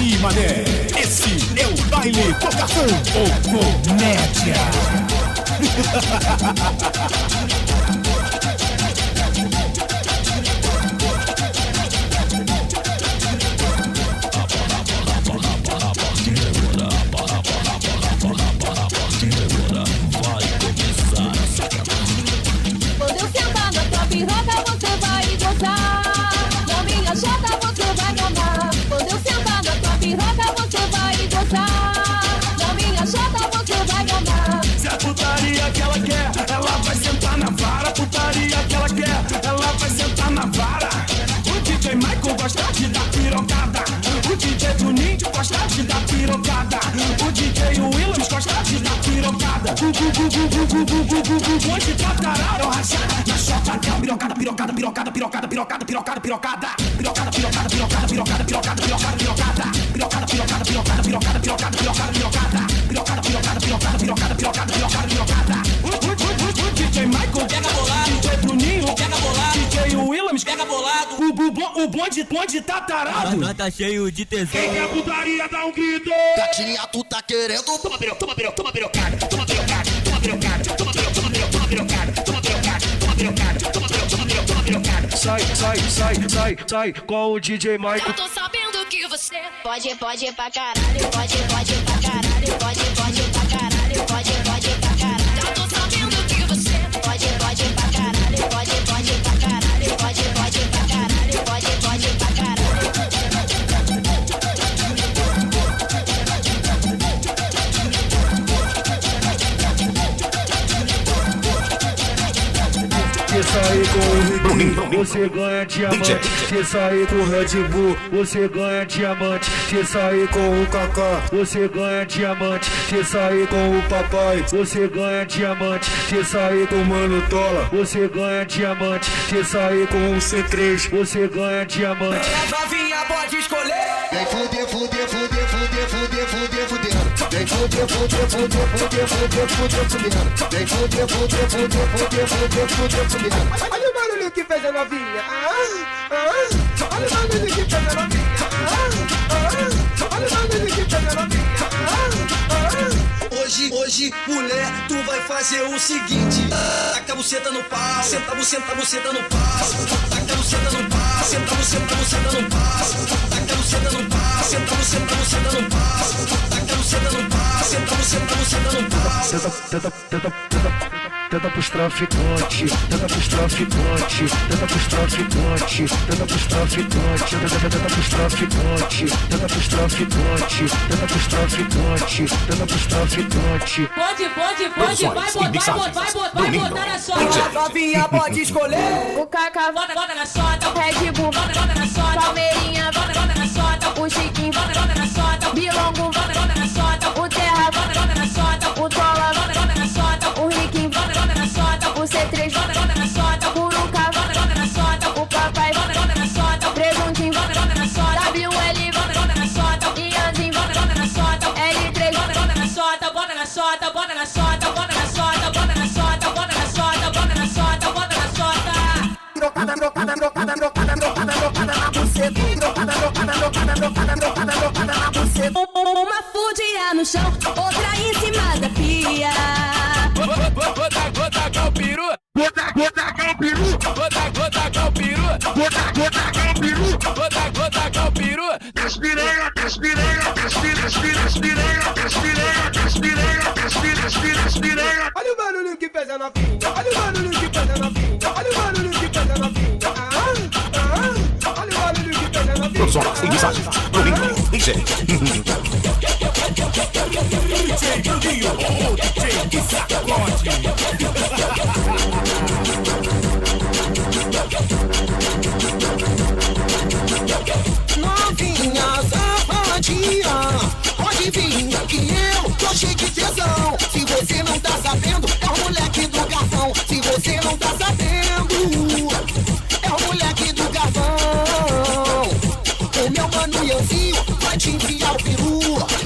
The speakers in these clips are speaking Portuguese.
aí, mané, esse é o baile tocação ou comédia. Quando eu sentar na tua piroca, você vai gozar. Na minha chata você vai mamar. Quando eu sentar na tua piroca, você vai gozar. Na minha chata você vai mamar. Se a putaria que ela quer, ela vai sentar na vara. Putaria que ela quer, ela vai sentar na vara. O DJ Michael gosta de dar pirocada. O DJ Juninho gosta de dar pirocada. O DJ Williams gosta de dar pirocada. Onde tá tararo rachar na chota dela. Pirocada, pirocada, pirocada, pirocada, pirocada, pirocada, pirocada. Pirocada, pirocada, pirocada, pirocada, pirocada, pirocada, pirocada. Pirocada, pirocada, pirocada, pirocada, pirocada, pirocada, pirocada. Pirocada, pirocada, pirocada, pirocada, pirocada, pirocada, pirocada. O DJ Michael pega bolado. DJ Juninho pega bolado. DJ Williams pega bolado. O bonde tá tarado. Nós tá cheio de tesão. Quem quer putaria dá um grito. Gatinha, tu tá querendo? Toma pirocada, toma pirocada, toma pirocada, toma pirocada, toma pirocada, toma pirocada, toma pirocada, toma pirocada, toma pirocada. Sai com o DJ Michael. Eu tô sabendo que você pode pra caralho, pode pra caralho, pode pra caralho, pode pra caralho. Eu tô sabendo que você pode pra caralho, pode pra caralho, pode pra caralho, pode pra caralho. Se sair com o Rick, você ganha diamante. Se sair com o Red Bull, você ganha diamante. Se sair com o Kaká, você ganha diamante. Se sair com o papai, você ganha diamante. Se sair com o Mano Tola, você ganha diamante. Se sair com o C3, você ganha diamante. A novinha pode escolher. Vem fuder, fuder, fuder, fuder, fuder, fuder, fuder. Vem fuder, fuder, fuder, fuder, fuder, fuder, fuder. Vem fuder, fuder, fuder, fuder, fuder, fuder, fuder. Olha o barulho que fez a novinha. Olha o barulho que fez a novinha. Olha o barulho que fez a novinha. Hoje, mulher, tu vai fazer o seguinte. Taca a buceta no pau, senta a buceta no pau. Taca a buceta no pau, senta a buceta no pau. Taca a buceta no pau, senta a buceta no pau. Taca a buceta no pau, senta a buceta no pau. Tenta pros traficantes, tenta pros traficantes, tenta pros traficantes, tenta pros traficantes, tenta pros traficantes, tenta pros traficantes, tenta pros traficantes, tenta pros traficantes. Pode, vai botar na sota. A novinha pode escolher. O Kaká bota na sota. O Red Bull bota na sota. Palmeirinha bota na sota. O Chiquinho bota na sota. Bilongo bota na sota. O Terra bota na sota. O Tola bota na sota. O Riquinho bota na sota. O C3 bota na sota. O Uruca bota na sota. O Papai bota na sota. O Presuntinho bota na sota. WL bota na sota. Ianzinho bota na sota. L3 bota na sota. Bota na sota, bota na sota, bota na sota, bota na sota, bota na sota, bota na sota, bota na sota. Pirocada, pirocada, pirocada, pirocada, pirocada, pirocada na buceta. Pirocada, pirocada, pirocada, pirocada, pirocada, pirocada na buceta. Uma fudinha no chão, outra em cima da pia. Vou tacar o peru. Vou tacar o peru. Vou tacar o peru. Vou tacar o peru. Vou tacar o peru. Despireia, despireia, despireia, despireia, despireia, despireia, despireia, despireia. Olha o barulho que fez a novinha. Olha o barulho que fez a novinha. Olha o barulho que fez a novinha. Olha o barulho que fez a novinha. Produções e mensagens, Domingo, DJ. DJ Juninho, o DJ que sacode. Novinha safadinha, pode vir que eu tô cheio de tesão. Se você não tá sabendo, é o moleque do garrafão. Se você não tá sabendo, é o moleque do garrafão. O meu mano Ianzinho vai te enfiar o peru.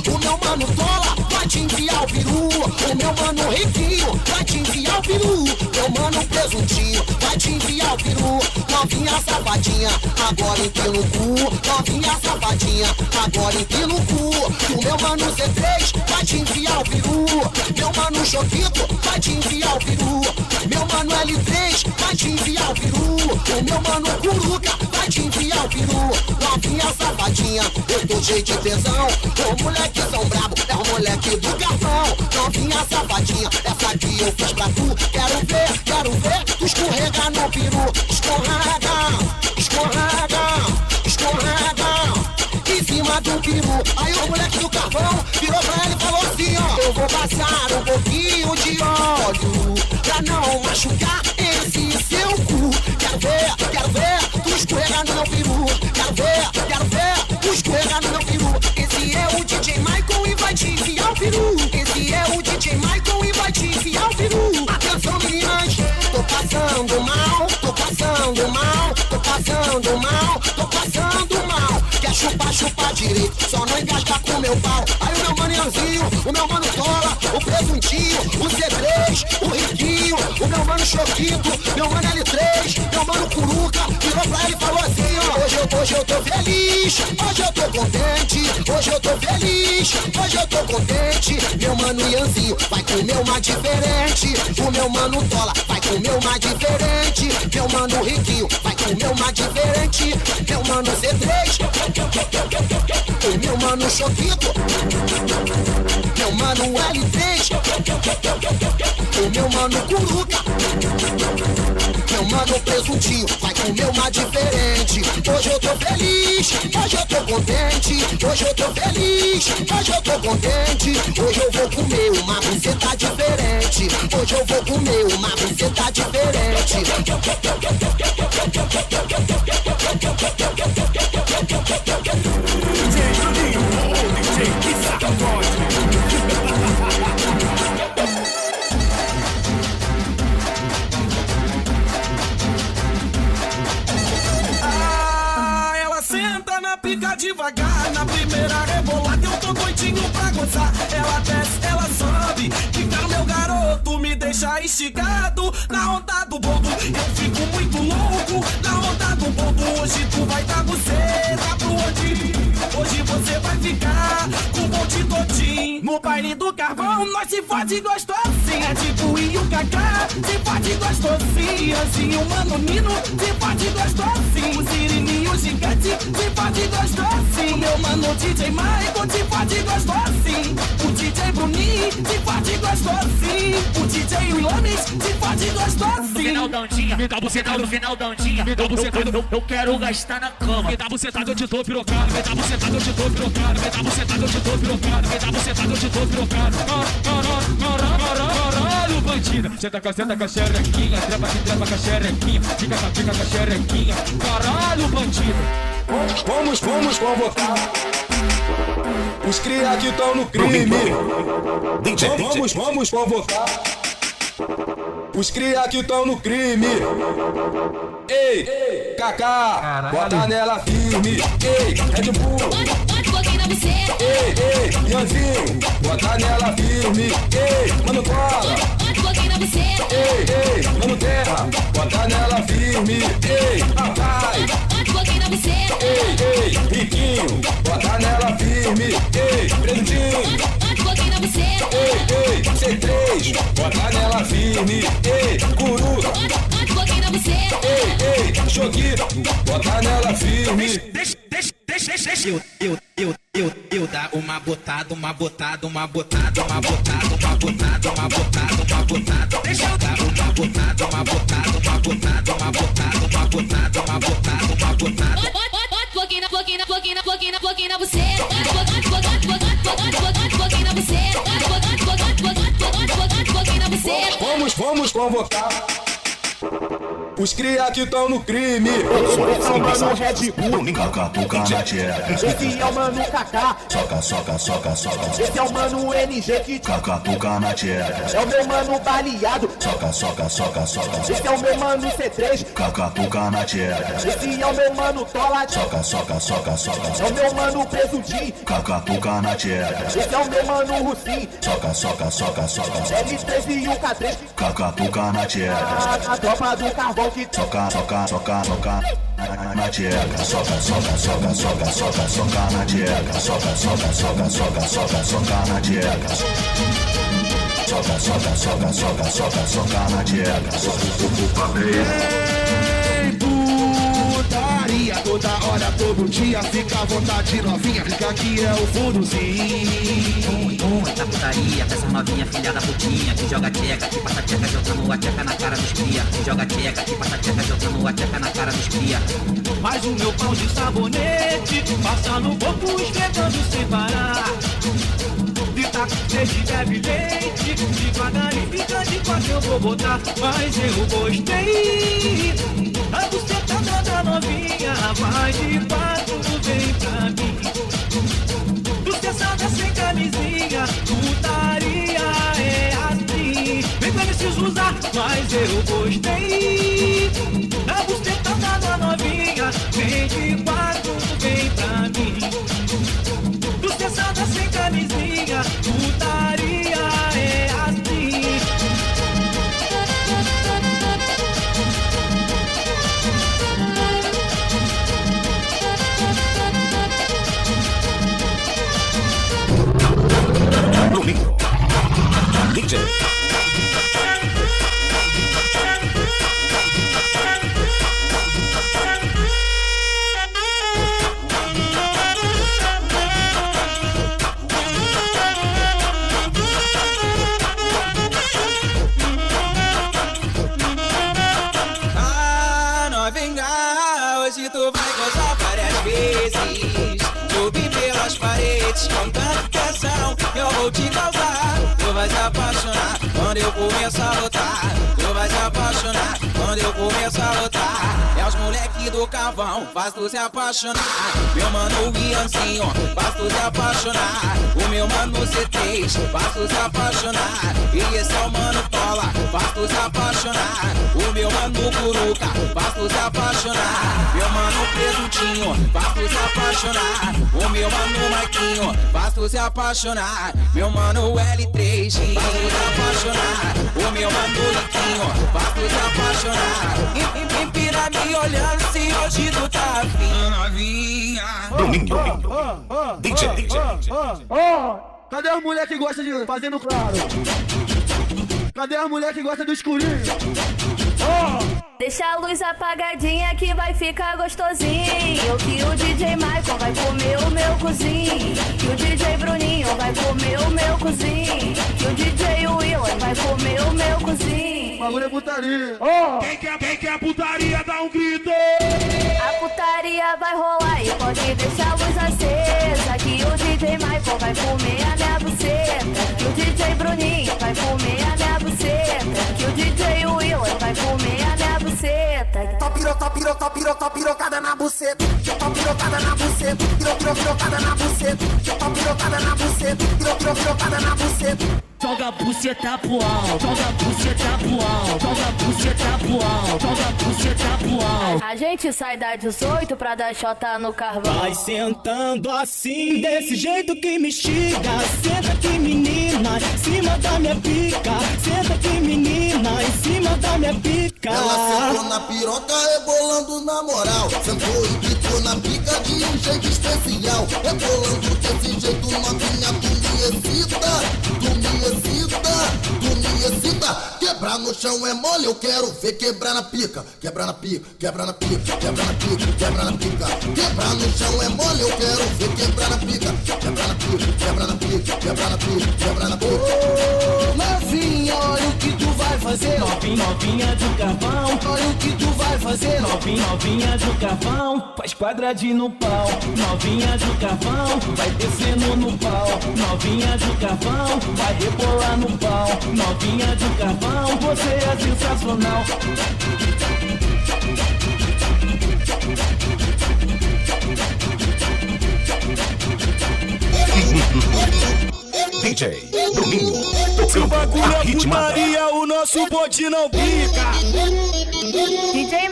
O meu mano Tola vai te enfiar o peru. O meu mano Riquinho vai te enfiar o peru. meu mano presuntinho vai te enfiar o peru. Novinha safadinha, agora empina o cu. Novinha safadinha, agora empina o cu. O meu mano C3 vai te enfiar o peru. Meu mano Choquito vai te enfiar o peru. Meu mano L3 vai te enfiar o peru. O meu mano Curuca vai te enfiar o peru. Novinha safadinha, eu tô cheio de tesão. Os moleques são brabo, é o moleque do cartão. Novinha safadinha, essa aqui eu fiz pra tu. Quero ver tu escorregar no peru. Escorrega, escorrega, escorrega em cima do peru. Aí o moleque do carvão virou pra ele e falou assim, ó: eu vou passar um pouquinho de óleo pra não machucar esse seu cu. Quero ver tu escorregar no meu peru. Quero ver tu escorregar no meu peru. Esse é o DJ Michael e vai te enfiar o peru. Esse é o DJ Michael e vai te enfiar o peru. Atenção meninas, tô passando mal, tô passando mal, tô passando mal, tô passando mal. Quer chupar, chupa direito, só não engasga com meu pau. Aí o meu mano Ianzinho, o meu mano Tola, o Presuntinho, o C3, o Riquinho, o meu mano Choquito, meu mano L3, meu mano Curuca, virou pra ele e falou assim, ó: hoje eu tô feliz, hoje eu tô contente, hoje eu tô feliz, hoje eu tô contente. Meu mano Ianzinho vai comer uma diferente, o meu mano Tola vai comer uma diferente, meu mano Riquinho vai comer uma diferente, meu mano C3, o meu mano Choquito, meu mano L3, o meu mano Curuca, meu mano Presuntinho vai comer uma diferente. Hoje eu tô feliz, hoje eu tô contente, hoje eu tô feliz, hoje eu tô contente. Hoje eu vou comer uma buceta diferente, hoje eu vou comer uma buceta diferente. DJ Juninho, o DJ que sacode. Ela senta na pica devagar, na primeira rebolada eu tô doidinho pra gozar. Ela desce, ela sobe, fica no meu garoto, me deixa instigado na onda do bobo. Eu fico muito louco na onda do bobo. Hoje tu vai dar buceta pro Odin, hoje você vai ficar com o bonde todinho. No baile do carvão nós se fode gostosinho, é tipo e o Kaká se fode gostosinho. Assim o Mano Nino se fode gostosinho, o Sirininho gigante se fode gostosinho, meu mano DJ Michael se fode gostosinho, o DJ Bruninho se fode gostosinho, o DJ Willames se fode gostosinho. No final da ondinha, me dá bucetada no final da ondinha, me dá bucetada, eu quero gastar na cama. Me dá bucetada, eu te dou pirocada, me dá bucetada, eu te dou pirocada, me dá bucetada, eu te dou pirocada, me dá bucetada, eu te dou pirocada. Caralho, bandida, senta com a xerequinha, trepa com a xerequinha, fica com a xerequinha. Caralho, bandida. Vamos convocar os cria que estão no crime. Vamos convocar os cria que estão no crime. Ei, Kaká, bota nela firme. Ei, Red Bull, Bota um pouquinho na buceta. ei, Ianzinho, bota nela firme. Ei, Mano Tola, Bota um pouquinho na buceta. ei, Mano Terra, bota nela firme. Ei, Papai, Bota um pouquinho na buceta. ei, Riquinho, bota nela firme. Ei, Presuntinho, Bota um pouquinho na buceta. ei, C3, bota nela firme. Ei, Curuca, Bota um pouquinho na buceta. ei, Choquito, bota nela firme. Deixa. Eu dar uma botada, uma botada, uma botada, uma botada, uma botada, uma botada, uma botada. Deixa eu dar uma botada, uma botada, uma botada, uma botada, uma botada, uma botada, uma botada. Bota um pouquinho na buceta. Bota um pouquinho na buceta. Bota um pouquinho na buceta. Vamos convocar os cria que estão no crime. Esse é o mano Red Bull, Cacatuca na tcheca. esse é o mano Kaká, Soca. esse é o mano NG que Cacatuca na tcheca. é o meu mano baleado, soca, soca, soca, soca. Esse é o meu mano C3, Cacatuca na tcheca. esse é o meu mano Tola, Soca, soca, soca, soca. é o meu mano Presuntinho, Cacatuca na tcheca. esse é o meu mano Russim, Soca, soca, soca, soca. L3 e o K3, Cacatuca na tcheca. a tropa do carvão que Soca, soca, soca, soca. Na tcheca. Soca, soca, soca, soca, soca, soca na tcheca. Soca, soca, soca, soca, soca, soca na tcheca. Soca, soca, soca, soca, soca, soca na tcheca. putaria toda hora, todo dia, fica à vontade novinha, fica aqui é o fundozinho. Essa putaria, essa novinha filha da putinha que joga tcheca, que passa tcheca, jogando a tcheca na cara dos cria. Que joga tcheca, que passa tcheca, jogando a tcheca na cara dos cria. Faz o meu pão de sabonete, passa no corpo esfregando sem parar. Grita, sede, bebe leite, devagarinho, fica de quatro eu vou botar. Mas eu gostei, a bucetada da novinha, mais de quatro vem pra mim. Bucetada sem camisinha, putaria é assim. Vem pra preciso usar, mas eu gostei. A bucetada da novinha, vem de quatro vem pra mim. Bucetada sem camisinha, putaria é assim. DJ. Ah, novinha, hoje tu vai gozar várias vezes. Subir pelas paredes com tanta pressão, eu vou te causar. Tu vai se apaixonar quando eu começar a lutar. Tu vai se apaixonar quando eu começar a lutar. É os moleque do carvão, faz tu se apaixonar. Meu mano Guianzinho, faz tu se apaixonar. O meu mano C3, faz tu se apaixonar. E esse é o mano Tola, faz tu se apaixonar. O meu mano Curuca, faz tu se apaixonar. Meu mano Presuntinho, faz tu se apaixonar. O meu mano Marquinho, faz tu se apaixonar. Meu mano L3, faz tu se apaixonar. O meu mano Liquinho, faz tu se apaixonar. Empira me olhando se hoje tu tá afim, novinha. Domingo. DJ. Cadê as mulher que gosta de fazendo claro? Cadê as mulher que gosta do escurinho? Deixa a luz apagadinha que vai ficar gostosinho. Que o DJ Michael vai comer o meu cozinho. Que o DJ Bruninho vai comer o meu cozinho. Que o DJ Willan vai comer o meu cozinho. Bagulho é putaria. Quem quer putaria, dá um grito. A putaria vai rolar e pode deixar a luz acesa. Que o DJ Michael vai comer a minha buceta. Que o DJ Bruninho vai comer a minha buceta. Que o DJ Willan vai comer a minha buceta. Pirocada na buceta. Pirocada na buceta. Pirocada na buceta. Pirocada na buceta. Pirocada na buceta. Joga a buceta pro alto, joga a buceta pro alto, joga a buceta pro alto, joga a buceta pro alto. A gente sai da 18 pra dar chota no carvão. Vai sentando assim, desse jeito que me instiga. Senta aqui menina, em cima da minha pica. Senta aqui menina, em cima da minha pica. Ela sentou na piroca rebolando na moral. Sentou e quicou na pica de um jeito especial. Rebolando desse jeito novinha, tu me excita. Tu me excita. Quebrar no chão é mole, eu quero ver quebrar na pica. Quebrar na pica, quebrar na pica, quebrar na pica, quebrar na pica. Quebrar no chão é mole, eu quero ver quebrar na pica. Quebrar na pica, quebrar na pica, quebrar na pica, quebrar na pica. Novinha, olha o que tu vai fazer. Novinha do carvão, olha o que tu vai fazer. Novinha do carvão, faz quadradinho no pau. Novinha do carvão, vai descendo no pau. Novinha do carvão, vai rebolar no pau. Novinha do carvão, você é sensacional. DJ Bruninho. Se o bagulho é putaria, o nosso bonde não pica.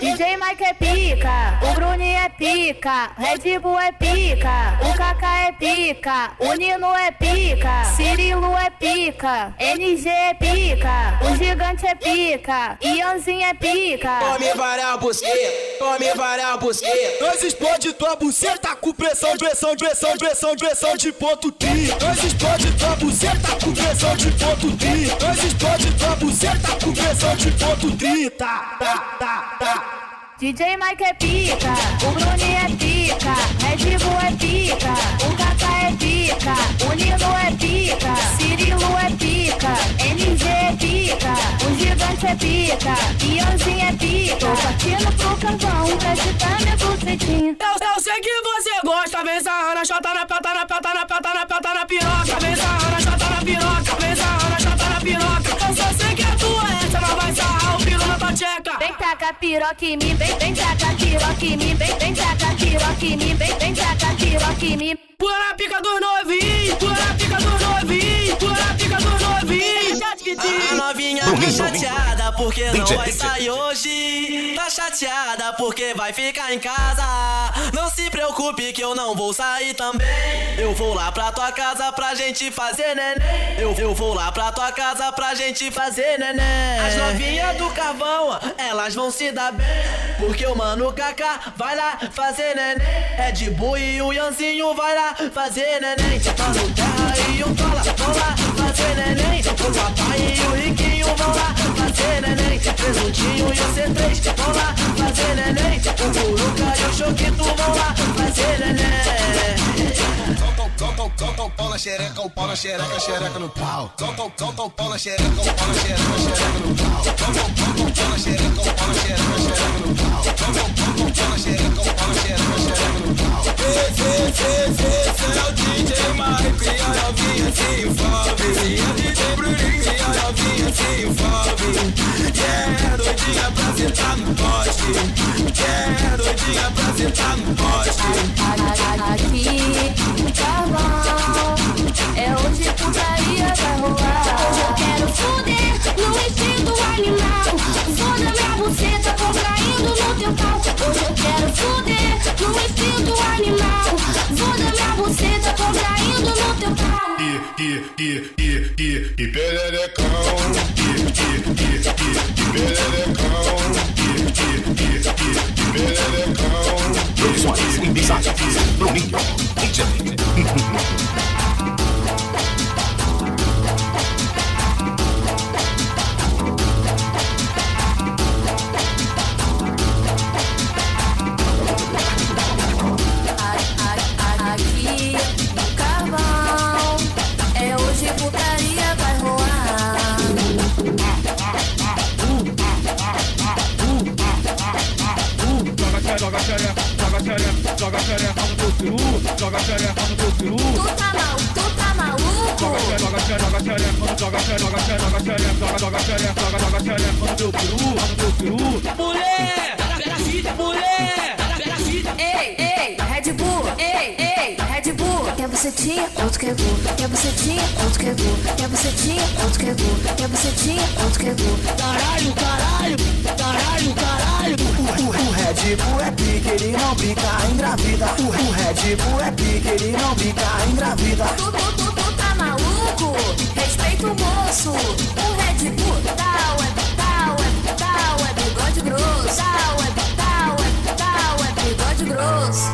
DJ Mike é pica, o Bruninho é pica, Red Bull é pica, o Kaká é pica, o Nino é pica, Cirilo é pica, NG é pica, o Gigante é pica, Ianzinho é pica. Tome várias busqueta, tome várias busqueta. Nós explode tua buceta com pressão de ponto 30. Nós explode tua buceta com pressão de ponto 30. Nós explode tua buceta com pressão de ponto 30. DJ Mike é pica, o Bruninho é pica, Red Bull é pica, o Kaká é pica, o Nino é pica, Cirilo é pica, NG é pica, o Gigante é pica, Ianzinho é pica. Tô partindo pro carvão, pra excitar minha bucetinha. Eu sei que você gosta, vem sarrando, chota na pata, na pata, na pata, na pata, na piroca. Vem sarrando, chota na piroca, vem sarrando, chota na piroca. Eu só sei que a tua essa, mas vai sarrar o piro na tua tcheca. Vem tacar piroca em mim, vem tacar piroca em mim, vem tacar piroca em mim, vem tacar piroca em mim. Pula na pica dos novinhos, pula na pica dos novinhos, pula na pica dos novinhos. A novinha tá chateada porque não vai sair hoje. Tá chateada porque vai ficar em casa. Não se preocupe que eu não vou sair também. Eu vou lá pra tua casa pra gente fazer neném. Eu vou lá pra tua casa pra gente fazer neném. As novinhas do carvão, elas vão se dar bem, porque o mano Kaká vai lá fazer neném. Red Bull e o Ianzinho vai lá fazer neném. Mano Terra e o Tola vão lá fazer neném. O papai e o Riquinho vão lá fazer neném. Presuntinho e o C3 vão lá fazer neném. O Buruca e o Choquito vão lá fazer neném. Solta o pau na xereca, o pau na xereca, xereca no pau. Solta o pau na xereca, o pau na xereca, xereca no pau. Solta o pau na xereca, o pau na xereca, xereca no pau. Solta o pau na xereca, o pau na xereca, xereca no pau. Esse é o DJ Mike e a novinha se envolve. E a DJ Bruninho e a novinha se envolve. Yeah, doidinha pra sentar no poste. Yeah, doidinha pra sentar no poste. Aqui no carvão, é hoje putaria vai rolar. Hoje eu quero fuder no instinto animal. Foda minha buceta contraindo no teu pau. Hoje eu quero fuder no instinto animal. Foda minha buceta contraindo no teu pau. E pererecão, e pererecão, e pererecão. Produções e mensagens. Bruninho. DJ. Aqui no carvão, é hoje putaria vai rolar. Joga xereca no teu peru, joga xereca no teu peru. Tu tá maluco? Joga xereca no teu peru. Mulher, mulher. Ei, Red Bull, Red Bull. Quer bucetinha? Outro quer gol. Quer bucetinha? Outro quer gol. Quer bucetinha? Outro quer gol. Quer bucetinha? Outro quer gol. Caralho. O Red Bull é pique, ele não brinca, engravida. O Red Bull é pique, ele não brinca, engravida. Tu tá maluco? Respeita o moço. O Red Bull é bigode grosso. É bigode grosso.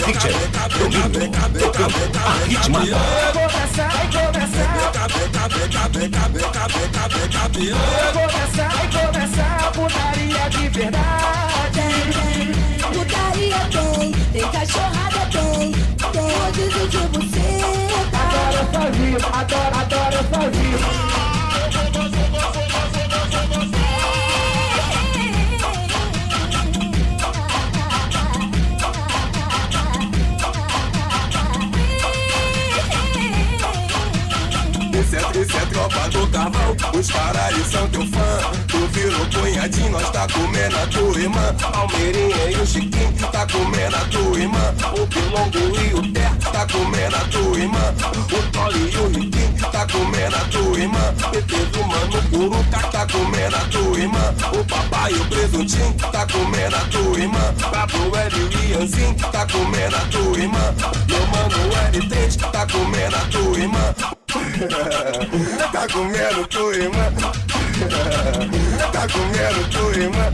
DJ Bruninho. Tocando a ritmada. Eu vou começar e começar a putaria de verdade. Putaria tem cachorrada tem rodízio de buceta. Adoro eu sozinho, adoro eu sozinho. Esse é tropa do Os caralhos são teu fã. Tu virou cunhadinho, nós tá comendo a tua irmã. Palmeirinha e o Chiquinho tá comendo a tua irmã. O Bilongo e o Té tá comendo a tua irmã. O Toli e o Riquinho tá comendo a tua irmã. E teve o Mano Curuca tá comendo a tua irmã. O papai e o presuntinho tá comendo a tua irmã. Pablo L e o Ianzinho tá comendo a tua irmã. Meu mano L3 tá comendo a tua irmã. Tá comendo tua irmã. Tá comendo tua irmã.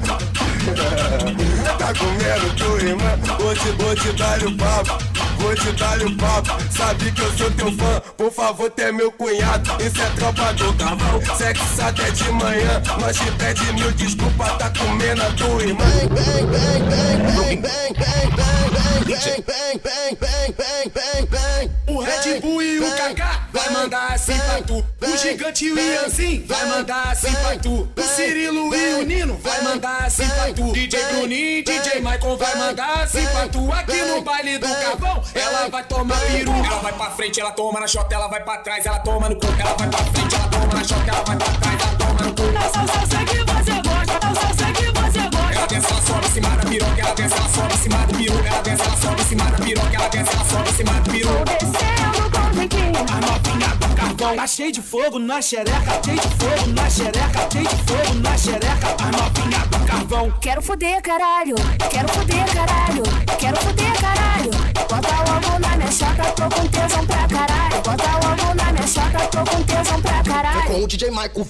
Tá comendo tua irmã. Vou te dar o papo. Vou te dar o papo. Sabe que eu sou teu fã. Por favor, tem meu cunhado. Isso é tropa do carvão. Sexo até de manhã. Nós te pede mil desculpa. Tá comendo a tua irmã. Bang, bang, bang, bang, bang, bang, bang, bang, bang, bang, bang, bang, bang. O Red Bull e o Kaká vai mandar assim pra tu. O Gigante e o Ianzinho vai mandar assim pra tu. O Cirilo e o Nino vai mandar assim pra tu. DJ Bruninho e DJ Michael vai mandar assim pra tu. Aqui no baile do Carvão, ela vai tomar peru. Ela vai pra frente, ela toma na chota, ela vai pra trás, ela toma no cu. Ela vai pra frente, ela toma na chota, ela vai pra trás, ela toma no cu. Eu só sei que você gosta, eu só sei que você gosta. Ela desce, ela sobe em cima da piroca, ela desce, ela sobe em cima do peru. Ela desce, ela sobe em cima da piroca, ela desce, ela sobe em cima do peru. Descendo com o Riquinho. A novinha do Carvão Tá cheio de fogo na xereca, cheio de fogo na xereca, cheio de fogo na xereca. A novinha do Carvão. Quero foder, caralho. Quero foder, caralho. Quero foder, caralho. Bota logo na minha chota, tô com tesão pra caralho. Bota logo na minha chota, tô com tesão pra caralho. Vem com o DJ Michael,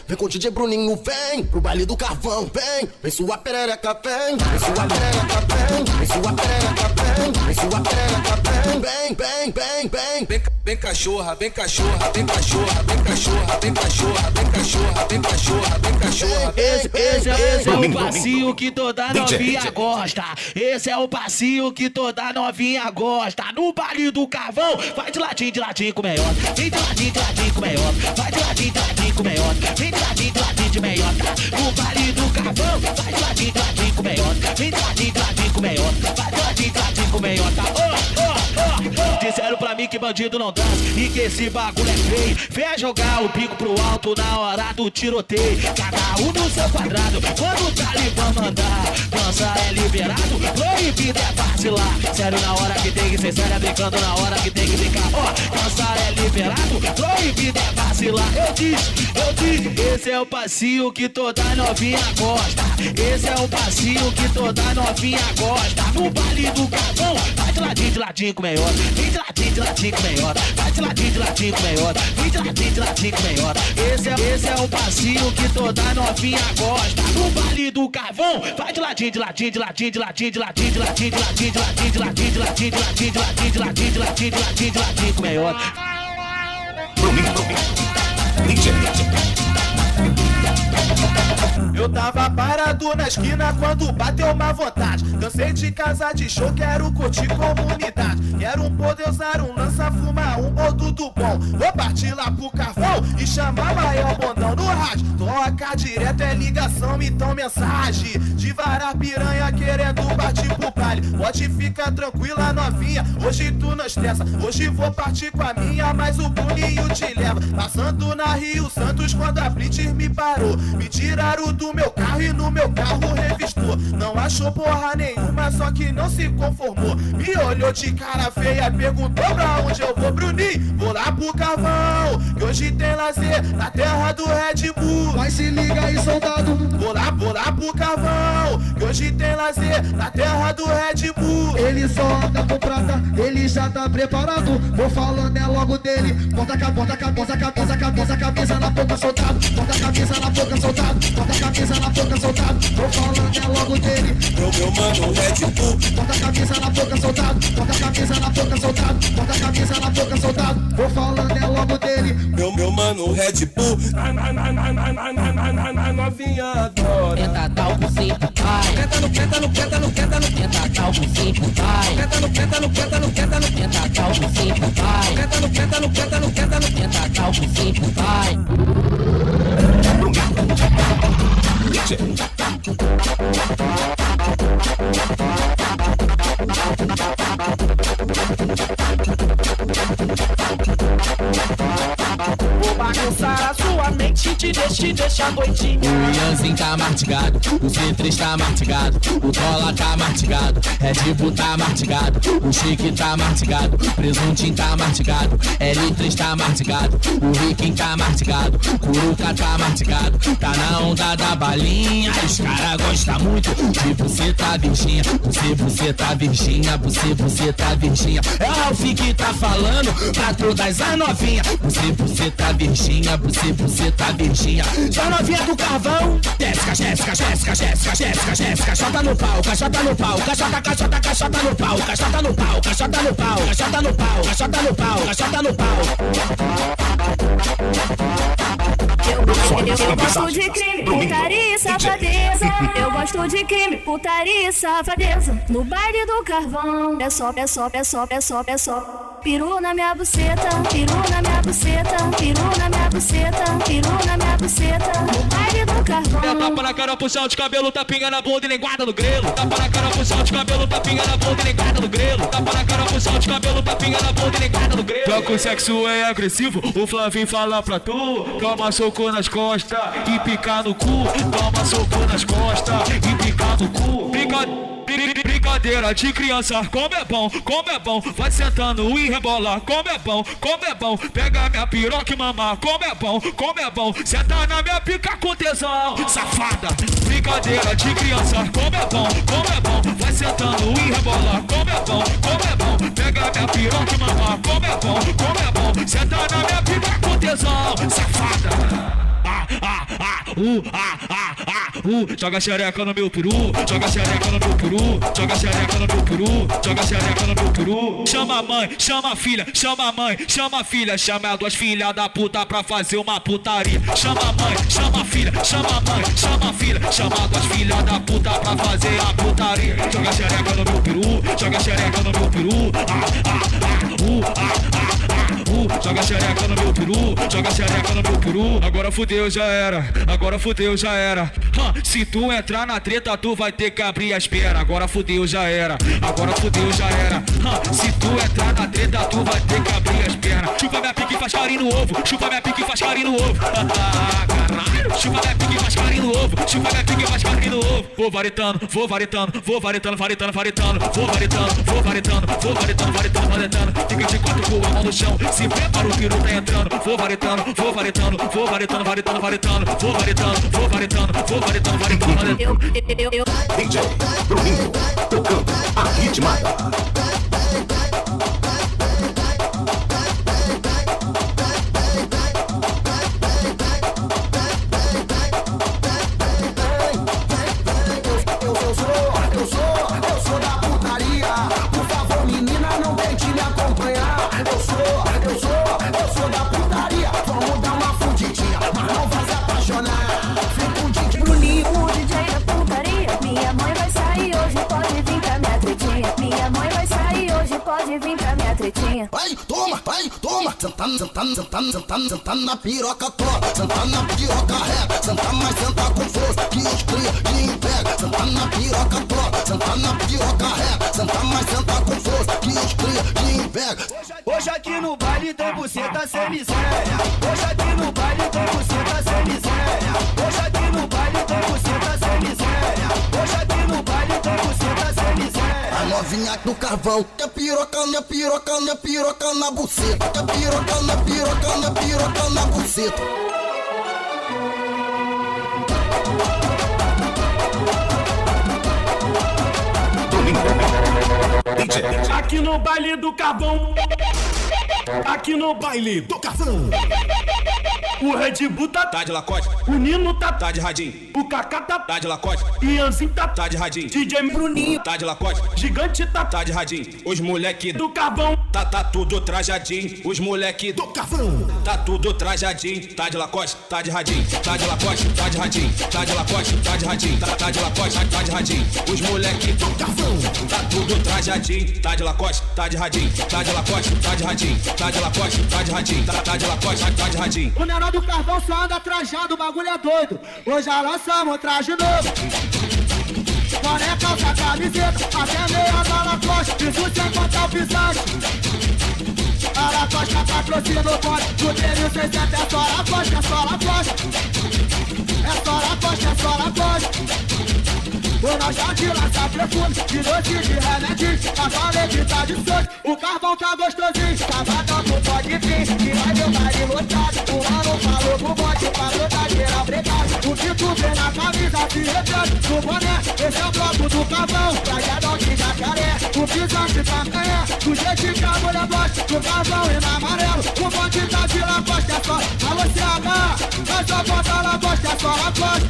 vem com o DJ Bruninho, vem pro baile do Carvão, vem sua perereca, vem sua perereca, vem sua perereca, vem sua perereca, vem. Vem cachorra, vem cachorra, vem cachorra, vem cachorra, vem cachorra, vem cachorra, vem cachorra, vem cachorra. Esse é o passinho que toda novinha gosta. Esse é o passinho que toda novinha gosta. No baile do Carvão, vai de ladinho com meiota. Vem de ladinho com meiota. Vai de ladinho com meiota. Vem de ladinho de meiota. No baile do Carvão, vai de ladinho com meiota. Vem de ladinho com meiota. Vai de ladinho com meiota. Disseram pra mim que bandido não dança e que esse bagulho é feio. Vem jogar o pico pro alto na hora do tiroteio. Cada um no seu quadrado, quando o Talibã mandar dança é liberado, proibido é vacilar. Sério na hora que tem que ser sério, brincando na hora que tem que brincar. Dançar é liberado, proibido é vacilar. Eu disse, esse é o passinho que toda novinha gosta. Esse é o passinho que toda novinha gosta. No baile do Carvão, vai de ladinho com meiota. Vem de ladinho com meiota. Vai de ladinho com meiota. Vem de ladinho com meiota. Esse é o passinho que toda novinha gosta. No baile do Carvão, vai de ladinho com meiota. Eu tava parado na esquina quando bateu uma vontade. Cansei de casa de show, quero curtir comunidade. Quero poder usar um lança, fumar um produto bom. Vou partir lá pro Carvão e chamar maior bondão no rádio. Toca direto, é ligação, então mensagem. De varar piranha querendo partir pro baile. Pode ficar tranquila novinha, hoje tu não estressa. Hoje vou partir com a minha, mas o Bruninho te leva. Passando na Rio Santos quando a Blitz me parou. Me tiraram do meu carro e no meu carro revistou. Não achou porra nenhuma, só que não se conformou. Me olhou de cara feia, perguntou pra onde eu vou, Bruninho. Vou lá pro Carvão, que hoje tem lazer na terra do Red Bull. Mas se liga aí, soldado. Vou lá pro Carvão, que hoje tem lazer na terra do Red Bull. Ele só anda com prata, ele já tá preparado. Vou falando é logo dele. Bota a cabeça na boca, soldado. Bota a cabeça na boca, soldado. Bota a cabeça na boca, soldado. Vou falando é logo dele. Meu mano Red Bull. Bota a cabeça na boca, soldado. Bota a cabeça na boca, soldado. Bota a cabeça na boca, soldado. Vou falando é logo dele. Meu mano Red Bull. Novinha adora. Tenta dar o buceta, vai. Tenta no Tenta dar o buceta, vai. Tenta no Tenta dar o buceta, vai. Tenta dar o buceta, vai. Vou bagunçar a sua mente te deixa doidinha. O Ianzinho tá martigado, o C3 tá martigado, o Tola tá martigado, Red Bull tá martigado, o Chique tá martigado, Presuntinho tá martigado, L3 tá martigado, o Riquinho tá martigado, Curuca tá martigado, tá na onda da balinha. Os cara gostam muito de você tá virginha, você tá virginha, você tá virginha. É o Ralph que tá falando pra todas as novinhas. Você tá virginha, você tá virginha. Já novinha do carvão, Jéssica, caixota no pau, caixota no pau, caixota no pau, caixota no pau, caixota no pau, caixota no pau, caixota no pau, caixota no pau. Eu gosto de crime, putaria e safadeza. Eu gosto de crime, putaria e safadeza. No baile do carvão, é só. Peru na minha buceta, peru na minha buceta, peru na minha buceta, peru na minha buceta. No baile do carvão. Tapa na cara, puxão de cabelo, tapinha na bunda e nem guarda no grelo. Tapa na cara, puxão de cabelo, tapinha na bunda e nem guarda no grelo. Tapa na cara, puxão de cabelo, tapinha na bunda e nem guarda no grelo. Toca o sexo é agressivo, o Flavinho fala pra tu. Toma soco nas costas e pica no cu. Toma soco nas costas e pica no cu. Brincadeira de criança, como é bom, vai sentando e rebola, como é bom, pega minha piroca e mamar, como é bom, senta na minha pica com tesão, safada. Brincadeira de criança, como é bom, vai sentando e rebola, como é bom, pega minha piroca e mamar, como é bom, senta na minha pica com tesão, safada. Joga xereca no meu peru, joga xereca no meu peru, joga xereca no meu peru, joga xereca no meu peru. Chama a mãe, chama a filha, chama a mãe, chama a filha, chama as duas filhas da puta pra fazer uma putaria. Chama a mãe, chama a filha, chama a mãe, chama a filha, chama as duas filhas da puta pra fazer a putaria. Joga xereca no meu peru, joga xereca no meu peru. Joga xereca no meu peru, joga xereca no meu peru. Agora fudeu, já era, agora fudeu, já era. Se tu entrar na treta, tu vai ter que abrir as pernas. Agora fudeu, já era, agora fudeu, já era. Se tu entrar na treta, tu vai ter que abrir as pernas. Chupa minha pique e faz carinho no ovo, chupa minha pique e faz carinho no ovo. Caralho, chupa minha pique e faz carinho no ovo, chupa minha pique e faz carinho no ovo. Vou varetando, vou varetando, vou varetando, varetando, varetando. Vou varetando, vou varetando, vou varetando, varetando, varetando. Fica de quatro com a mão no chão, se prepara, o piru tá entrando. Vou varetando, vou varetando, vou varetando, varetando, varetando. Vou varetando, vou varetando, vou varetando, varetando, varetando. DJ Bruninho, tocando a ritmada. Eu sou da putaria. Por favor, menina, não tente me acompanhar. Eu sou da putaria. Vamos dar uma fudidinha, mas não vai se apaixonar. Fica um DJ Bruninho, o DJ da putaria. Minha mãe vai sair hoje, pode vir pra minha tretinha. Minha mãe vai sair hoje, pode vir pra minha tretinha. vai, toma, sentando na piroca toda, sentando na piroca reta, senta mais, senta com força, que os cria te impega, sentando na piroca toda, sentando na piroca reta, senta mais, senta com força, que os cria te impega. Hoje aqui no baile tem buceta sem miséria. Hoje aqui no baile tem buceta sem miséria. Hoje aqui no baile tem buceta sem miséria. Hoje aqui no baile tem buceta sem miséria. A novinha do carvão, que piroca na buceta, que piroca na buceta. Aqui no baile do carvão, aqui no baile do carvão, o Red Bull tá de lacote, o Nino tá de radinho, o Kaká tá de lacote, Ianzinho tá de radinho, DJ Bruninho tá de lacote, Gigante tá de radinho. Os moleque do carvão, tá tudo trajadinho. Os moleque do carvão, tá tudo trajadinho. Tá de lacote, tá de radinho, tá de lacote, tá de radinho, tá de lacote, tá de radinho, tá de lacote, tá de radinho. Os moleque do carvão, tá tudo trajadinho. Tá de lacote, tá de radinho, tá de lacote, tá de radinho, tá de lacote, tá de radinho, tá de lacote, tá de radinho. O menor do carvão só anda trajado, o bagulho é doido. Hoje já lançamos traje novo. Boné, calça, camiseta, até meia bala costa, isso sem contar o pisante. Aracosta patrocina o ponte, o treino 60 é só a costa, é só a costa. É só a costa, é só a costa. Vou na de lançar perfume, de doce de remédio. A valete tá de sorte, o carvão tá gostosinho. Sabadão tu pode vir, que vai ver o baile lotado. O mano falou pro bote, falou da geral pregado. O que tu vê na camisa se reflete no boné. Esse é o bloco do carvão, trajadão de jacaré. O pisante também é, do jeito que a mulher gosta. No carvão e na amarelo, o bonde tá de Lacoste. É só a você agarrar, é só botar Lacoste, é só Lacoste.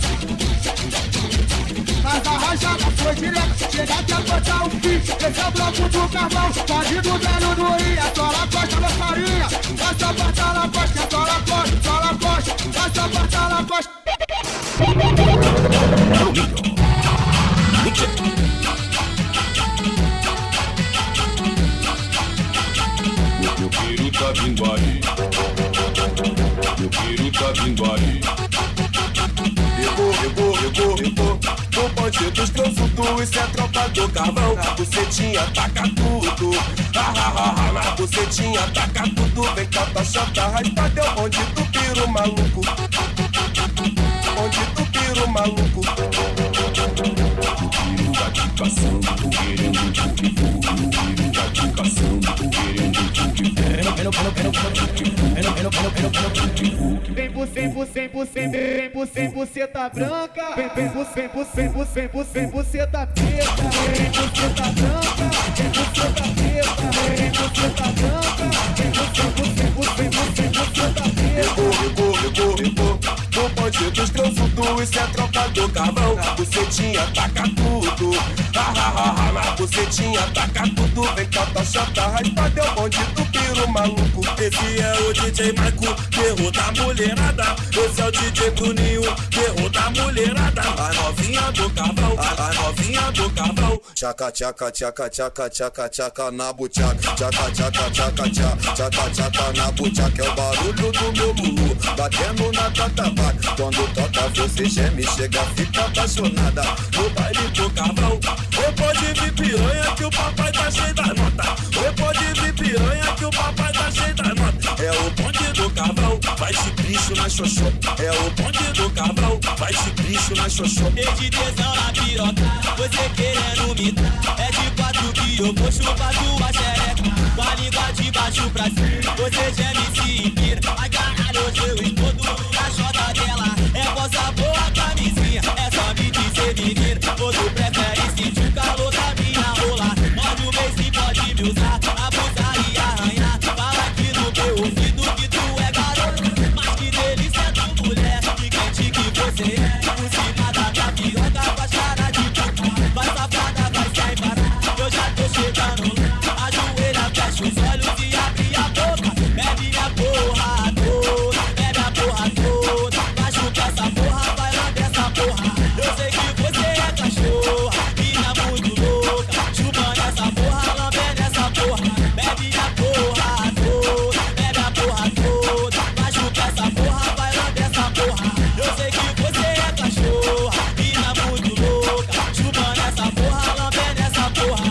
Mas a rajada foi direto, chega até botar o fim. Esse é o bloco do carvão, pode do velho do Rio. É só Lacoste, meu farinha, é só botar Lacoste, é só Lacoste, só Lacoste, é só botar Lacoste. Meu peru tá vindo aí, meu peru tá vindo aí. Eu no bonde dos transudos, isso é tropa do carvão. Na bucetinha taca tudo, na bucetinha taca tudo. Vem com a tochota raspada, é o bonde do piro maluco. Bonde do piro maluco. O piro vai te caçando, querendo tudo. O piro vai te caçando, querendo tudo. Vem por 100% buceta branca. Vem por 100% buceta preta. Vem por buceta branca. Vem buceta preta. Vem buceta branca. Vem por 100% buceta preta. No bonde dos transudos, isso é tropa do carvão. Na bucetinha taca tudo, na bucetinha taca tudo. Vem com a tochota raspada, é o bonde do piro maluco. Esse é o DJ Maico, terror da mulherada. Esse é o DJ Bruninho, terror da mulherada. A novinha do carvão, a novinha do carvão. Tchaca, tchaca, tchaca, tchaca, tchaca, tchaca na buchaca. Tchaca, tchaca, tchaca, tchaca, tchaca na buchaca. É o barulho do meu lulu, batendo na tatabaca. Quando toca você geme, chega, fica apaixonada. No baile do carvão, ou pode vir piranha que o papai tá cheio da nota. Ou pode vir piranha que o papai tá cheio da nota. É o bonde do carvão, vai se bicho na xoxô. É o bonde do carvão, vai se bicho na xoxô. Desde tesão na piroca, você querendo me dar. É de 4 que eu vou chupar tua xereca. Com a língua de baixo pra cima, você geme e se empira. Ai caralho, hoje eu explodo a chota dela. É bossa boa camisinha, é só me dizer menino. Ou tu prefere sentir o calor da minha rola. Morde o mês e pode me usar, abusar e arranhar. Fala aqui no meu ouvido que tu é garoto. Mas que delícia tu mulher, que quente que você é. Por cima da tapioca, com a cara de puta. Vai safada, vai sem parar, eu já tô chegando lá. Ajoelha, fecha os olhos e abre a boca. Bebe a porra toda, bebe a porra toda. Vai chupar essa porra, vai lamber essa porra. Eu sei que você é cachorra, mina muito louca. Chupando essa porra, lambendo essa porra. Bebe a porra toda, bebe a porra toda. Vai chupar essa porra, vai lamber essa porra. Eu sei que você é cachorra, mina muito louca. Chupando essa porra, lambendo essa porra.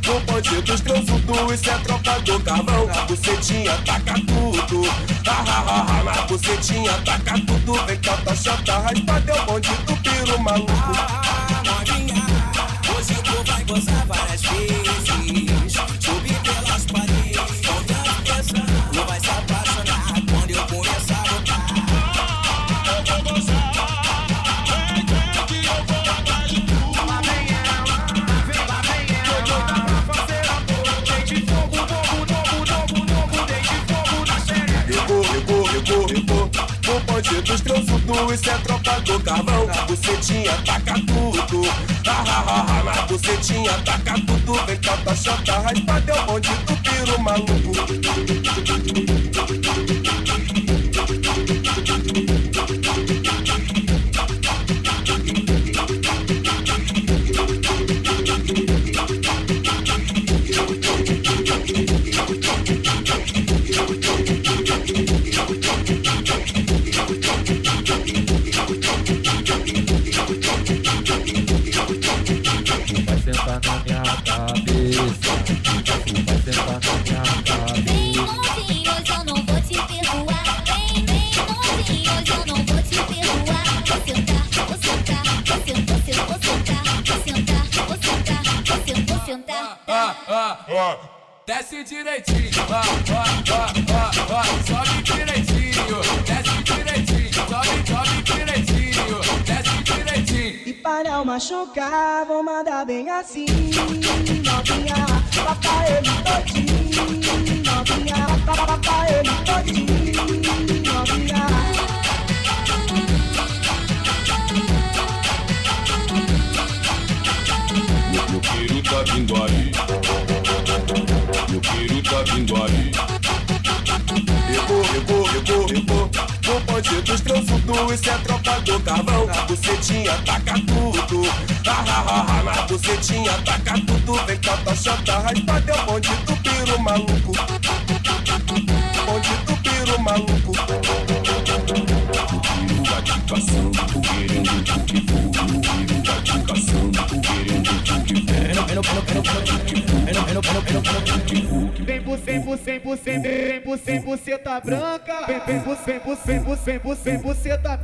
No bonde dos transudos, isso é tropa do carvão. Na bucetinha taca tudo, na bucetinha taca tudo. Vem com a tochota raspada, é o bonde do piro maluco. Novinha, hoje tu vai gozar várias vezes. Subir pelas paredes, com tanta pressão. Tu vai se apaixonar quando eu começar a botar. Eu vou gozar, vem que eu vou atrás de tu. Lá vem ela, tô doida pra fazer amor. Deite fogo, deite fogo na xereca. No bonde dos transudos, isso é tropa do carvão. Na bucetinha taca tudo, na bucetinha taca tudo. Vem com a tochota raspada, é o bonde do piro maluco. Vai sentar na minha cabeça, vai sentar na desce direitinho, sobe direitinho, desce direitinho, sobe direitinho, desce direitinho. E para não machucar, vou mandar bem assim, novinha, papai ele todinho, novinha, papai ele todinho, novinha. Meu queiro tá vindo aí. Meu queiro tá vindo aí. Rebô, no bonde dos transudos, isso é tropa do carvão. Na bucetinha taca tudo, na bucetinha taca tudo. Vem com a tochota raspada, é o bonde do piro maluco. Bonde do piro maluco. O piro vai te caçando, tu querendo tu que for. O piro vai te caçando, tu querendo tu que for. Vem por buceta branca, vem por buceta preta, vem por buceta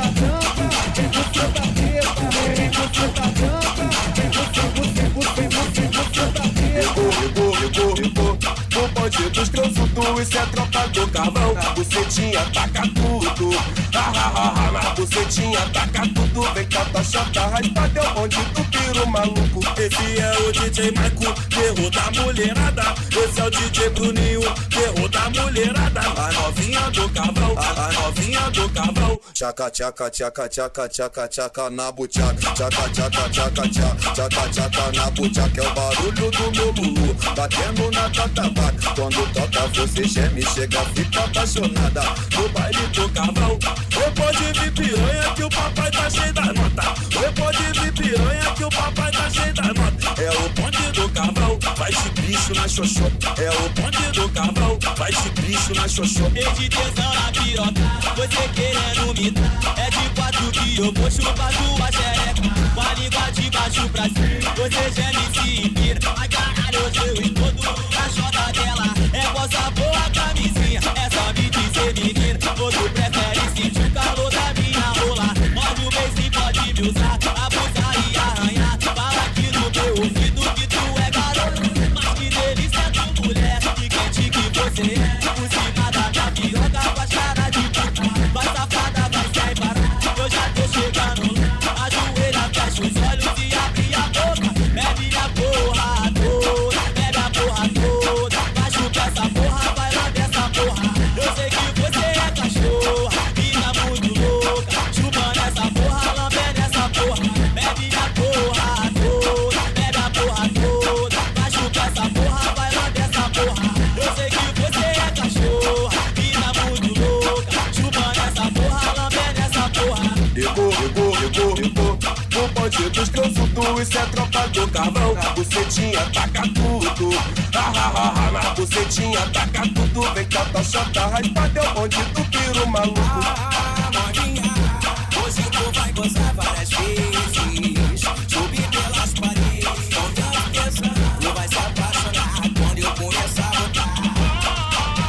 branca, vem por buceta preta, vem por buceta branca, vem por buceta preta. Rebô, no bonde dos transudos, isso é tropa do carvão. Na bucetinha taca tudo, na bucetinha taca tudo. Vem com a tochota raspada, é o bonde do piro maluco. Esse é o DJ Maico, terror da mulherada. Esse é o DJ Bruninho, terror da mulherada. A novinha do carvão, a novinha do carvão. Tchaca, tchaca, tchaca, tchaca, tchaca, tchaca na buchaca. Tchaca, tchaca, tchaca, tchaca, tchaca na buchaca. É o barulho do meu Lulu, batendo na tatabaca. Quando toca você geme, chega, fica apaixonada. No baile do carvão, oi pode vir piranha que o papai tá cheio das notas. Oi pode vir piranha que o papai tá cheio das notas. É o bonde do carvão, vai esse bicho na xoxô. É o bonde do carvão, vai esse bicho na xoxô. Desde tesão na piroca, você querendo me dar. É de 4 que eu vou chupar tua xereca. Com a língua de baixo pra cima, você geme e se empira. Ai caralho, eu explodo a chota dela. É bossa boa camisinha, é só me dizer menina. Ou tu prefere sentir o calor da minha rola. Morde o beijo e pode me usar, abusar e arranhar. Fala aqui no meu ouvido que tu é garoto. Mas que delícia tu mulher, que quente que você é. Por cima da minha piroca com a cara de puta. Vai safada, vai sem parar, eu já tô chegando lá. Ajoelha, fecha os olhos e abre a boca. Bebe a porra toda, bebe a porra toda. Vai chupar essa porra, vai lá dessa porra. Eu sei que você é cachorra, mina muito louca. Chupando essa porra, lambendo essa porra. Bebe a porra toda, bebe a porra toda. Vai chupar essa porra, vai lá dessa porra. Eu sei que você é cachorra, mina muito louca. Chupando essa porra, lambendo essa porra. Rebô, no bonde dos transudos, isso é tropa do carvão. Na bucetinha taca tudo, na bucetinha taca tudo. Vem com a tochota raspada, é o bonde do piro maluco. Novinha, hoje tu vai gozar várias vezes. Subir pelas paredes, com tanta pressão. Tu vai se apaixonar quando eu começar a botar.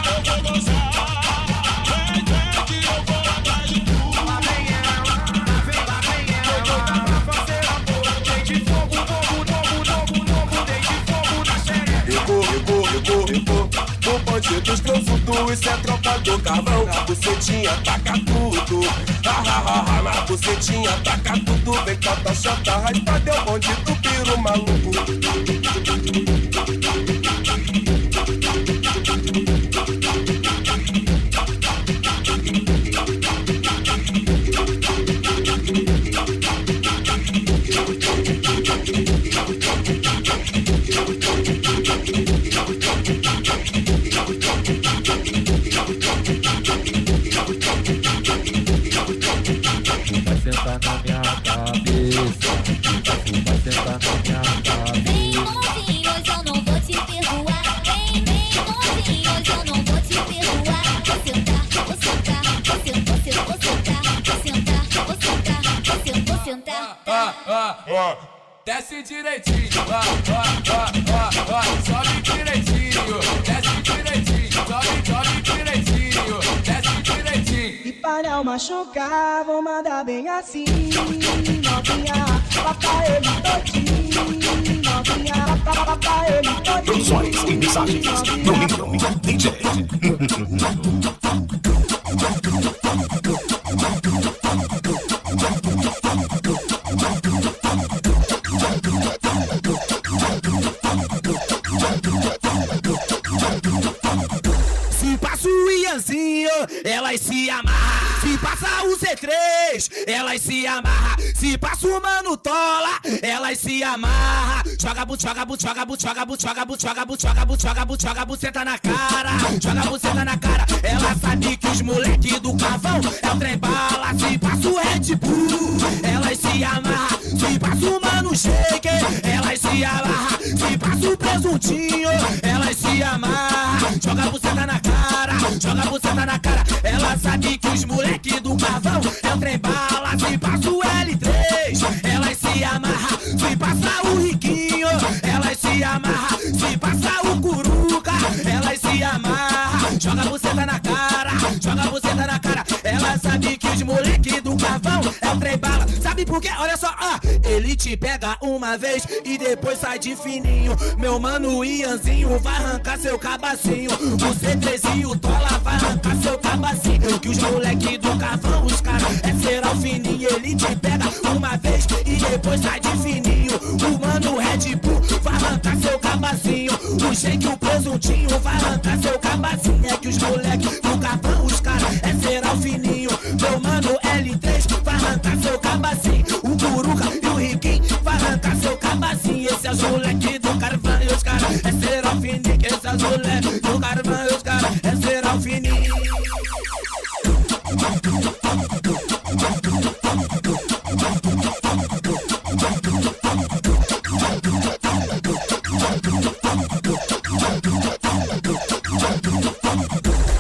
Eu vou gozar, vem que eu vou atrás de tu. Lá vem ela, eu vou dar pra fazer amor. Deite fogo, deite fogo na xereca. Rebô, no bonde dos transudos, isso é tropa do carvão. Na bucetinha taca tudo, na bucetinha taca tudo. Vem com a tochota raspada, é o bonde do piro maluco. Vai sentar na minha cabeça, vai sentar na minha cabeça. Vem novinho, hoje eu não vou te perdoar. Vem novinho, hoje eu não vou te perdoar. Vou sentar, vou sentar, vou sentar, vou sentar. Desce direitinho, sobe direitinho, desce direitinho, sobe direitinho, desce direitinho. E para não machucar, vou mandar bem assim, novinha, papai ele todinho, Produções e mensagens do Milhão DJ. Se passa o Ianzinho, elas se amarram. Se passa o C3, elas se amarram. Se passa o Mano Tola, elas se amarram. Joga buceta na cara. Joga buceta na cara. Ela sabe que os moleque do carvão é o trem bala. Se passa o Red Bull, elas se amarram. Se passa o Mano Shake, elas se amarram. Se passa o presuntinho, elas se amarram. Joga buceta na cara, joga buceta na cara. Ela sabe que os moleque do carvão é o trem bala. Se passa o L3, elas se amarram. Se passa o Riquinho, elas se amarram. Se passa o Curuca, elas se amarram. Joga buceta na cara, joga buceta na cara. Ela sabe que os moleque do carvão é o trem bala. Sabe por quê? Olha só, ele te pega uma vez e depois sai de fininho. Meu mano Ianzinho vai arrancar seu cabacinho. O C3 e o Tola vai arrancar seu cabacinho. Que os moleque do carvão, os caras é será o fininho. Ele te pega uma vez e depois sai de fininho. O mano Red Bull vai arrancar seu cabacinho. O Shake, o presuntinho vai arrancar seu cabacinho. É que os moleque do carvão, os caras é será o fininho. Meu mano L3 vai arrancar seu cabacinho. O Curuca e o Riquinho vai arrancar seu cabacinho. Esse é os moleque do carvão e os caras é será o fininho. Esse é os moleque do carvão e os caras é será o fininho.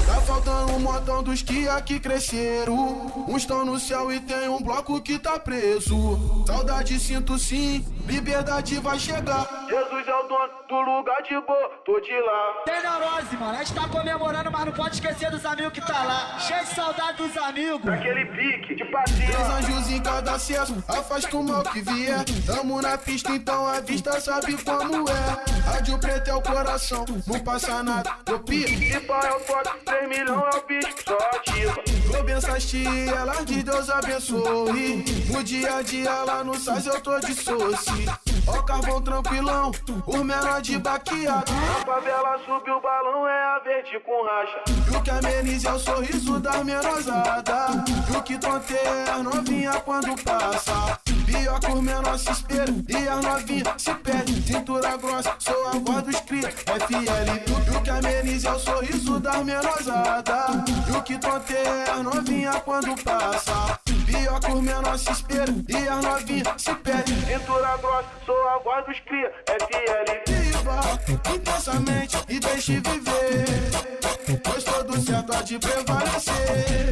Tá faltando um montão dos que aqui cresceram. Uns estão no céu e tem um bloco que tá preso. Saudade sinto sim, liberdade vai chegar. Jesus é o dono do lugar de boa, tô de lá. Tem neurose, mano, a gente tá comemorando, mas não pode esquecer dos amigos que tá lá. Cheio de saudade dos amigos. Daquele pique, de passeio. 3 anjos em cada acesso, afasta o mal que vier. Tamo na pista, então a vista sabe como é. Rádio preto é o coração, não passa nada, copia. Se pá é o foda, 3 milhões é o bicho, só ativa. Tô bençaste, ela de Deus abençoe. No dia a dia lá no SAS eu tô de soci. Ó carvão tranquilão, os menor de baqueado. Na favela subiu o balão, é a verde com racha. E o que ameniza é o sorriso das menorzadas. E o que tonteia é as novinha quando passa. Pior que os menores se espelham e as novinhas se perdem. Cintura grossa, sou a voz dos cria, FL. E o que ameniza é o sorriso das menorzadas. E o que tonteia é as novinha quando passa. Pior que os menores se espelham e as novinhas se perdem. Cintura grossa, sou a voz dos cria, FL. Viva intensamente e deixe viver, pois todo certo há de prevalecer.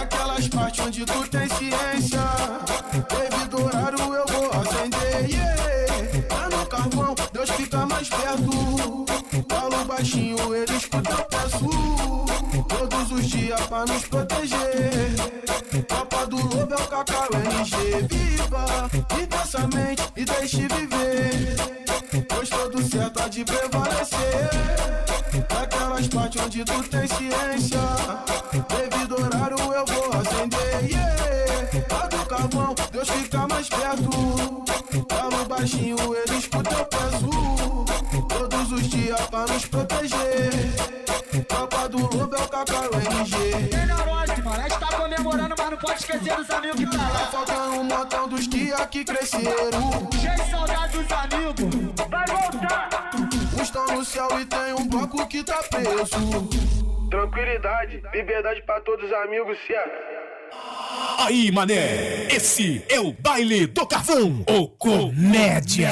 Aquelas partes onde tu tem ciência, devido horário eu vou acender. Tá no carvão, Deus fica mais perto. Falo baixinho, ele escuta, eu peço. Todos os dias pra nos proteger. Tropa do Lobo é o Cacau NG. Viva intensamente e deixe viver, pois todo certo há de prevalecer. Aquelas partes onde tu tem ciência, devido horário eu vou acender. Tá do carvão, Deus fica mais perto. Falo baixinho, ele escuta, eu peço. Todos os dias pra nos proteger. Tropa do Lobo é o Cacau NG. Tem neurose, mano, a gente tá comemorando, mas não pode esquecer dos amigos que tá lá. Tá faltando um montão dos que aqui cresceram. Cheio de saudade dos amigos. Vai voltar. Uns estão no céu e tem um bloco que tá preso. Tranquilidade, liberdade pra todos os amigos, certo? Aí, mané, esse é o baile do carvão, o comédia.